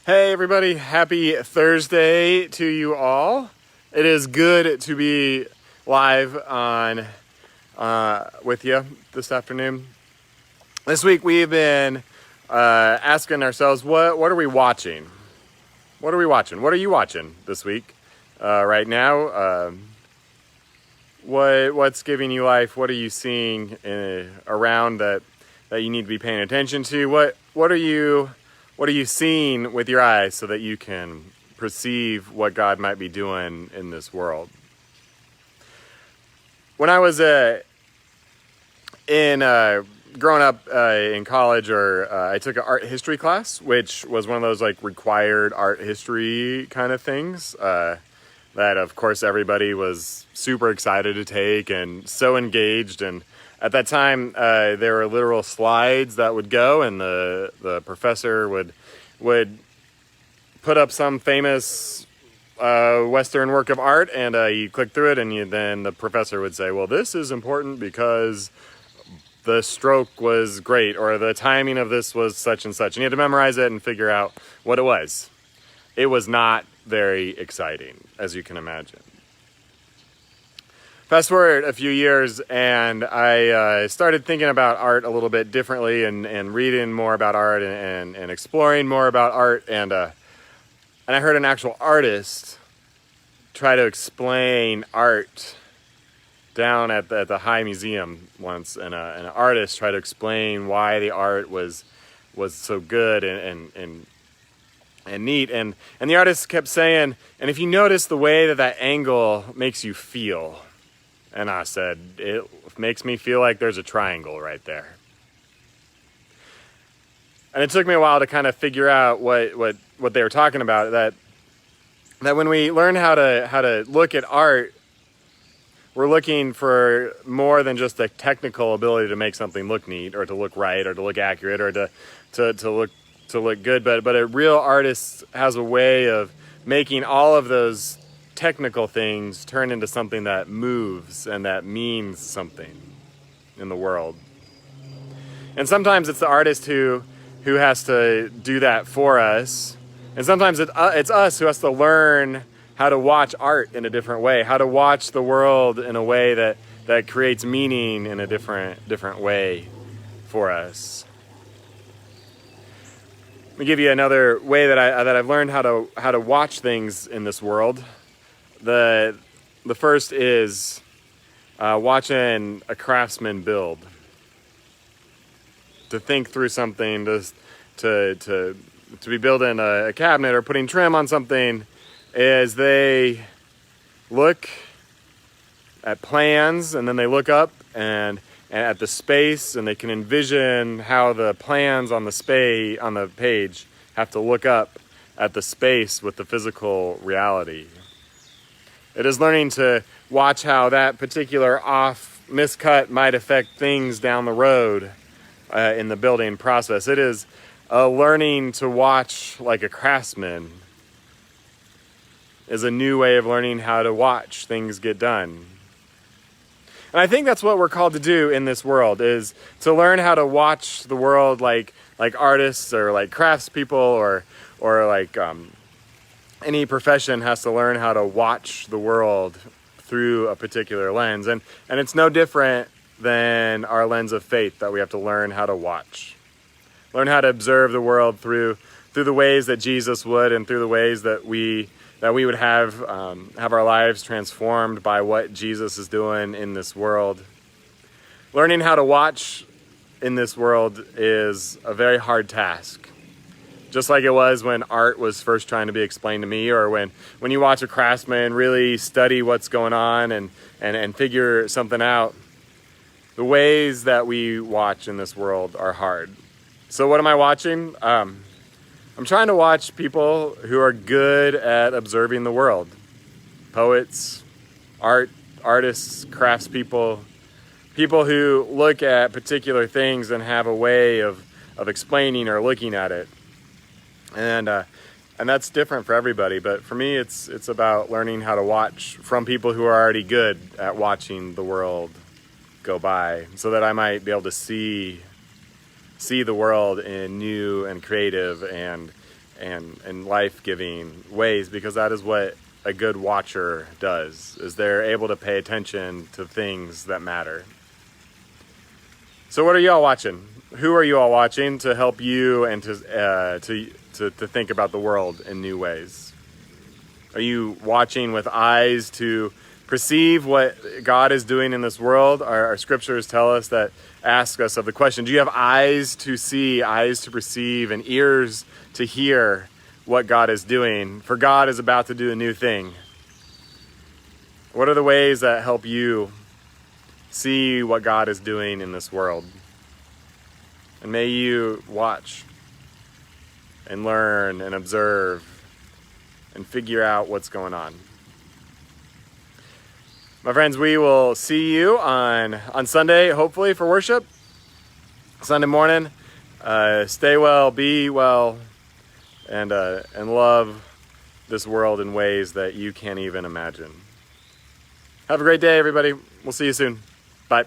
Hey everybody, happy Thursday to you all. It is good to be live on with you this afternoon. This week we've been asking ourselves, what are we watching? What are we watching? What are you watching this week? Right now, what's giving you life? What are you seeing around that you need to be paying attention to? What are you seeing with your eyes so that you can perceive what God might be doing in this world? When I was growing up in college, I took an art history class, which was one of those like required art history kind of things that, of course, everybody was super excited to take and so engaged. And at that time, there were literal slides that would go, and the professor would put up some famous Western work of art, and you click through it, and then the professor would say, well, this is important because the stroke was great, or the timing of this was such and such. And you had to memorize it and figure out what it was. It was not very exciting, as you can imagine. Fast forward a few years, and I started thinking about art a little bit differently, and reading more about art and exploring more about art. And I heard an actual artist try to explain art down at the High Museum once, and an artist tried to explain why the art was so good and neat, and the artist kept saying, and if you notice the way that angle makes you feel. And I said, it makes me feel like there's a triangle right there. And it took me a while to kind of figure out what they were talking about, that when we learn how to look at art, we're looking for more than just a technical ability to make something look neat, or to look right, or to look accurate, or to look good. But a real artist has a way of making all of those technical things turn into something that moves and that means something in the world. And sometimes it's the artist who has to do that for us, and sometimes it's us who has to learn how to watch art in a different way, how to watch the world in a way that creates meaning in a different way for us. Let me give you another way that I've learned how to watch things in this world. The first is watching a craftsman build. To think through something, to be building a cabinet or putting trim on something, is they look at plans, and then they look up and at the space, and they can envision how the plans on the page have to look up at the space with the physical reality. It is learning to watch how that particular miscut might affect things down the road in the building process. It is learning to watch like a craftsman. Is a new way of learning how to watch things get done. And I think that's what we're called to do in this world, is to learn how to watch the world like artists, or like craftspeople, or like any profession has to learn how to watch the world through a particular lens. And it's no different than our lens of faith that we have to learn how to watch. Learn how to observe the world through the ways that Jesus would, and through the ways that we would have our lives transformed by what Jesus is doing in this world. Learning how to watch in this world is a very hard task. Just like it was when art was first trying to be explained to me, or when you watch a craftsman really study what's going on and figure something out. The ways that we watch in this world are hard. So what am I watching? I'm trying to watch people who are good at observing the world. Poets, artists, craftspeople, people who look at particular things and have a way of explaining or looking at it. And that's different for everybody, but for me it's about learning how to watch from people who are already good at watching the world go by, so that I might be able to see the world in new and creative and and life-giving ways, because that is what a good watcher does, is they're able to pay attention to things that matter. So what are you all watching? Who are you all watching to help you and to think about the world in new ways? Are you watching with eyes to perceive what God is doing in this world? Our scriptures tell us that, ask us of the question, do you have eyes to see, eyes to perceive, and ears to hear what God is doing? For God is about to do a new thing. What are the ways that help you see what God is doing in this world? And may you watch and learn and observe and figure out what's going on. My friends, we will see you on Sunday, hopefully, for worship. Sunday morning. Stay well, be well, and love this world in ways that you can't even imagine. Have a great day, everybody. We'll see you soon. Bye.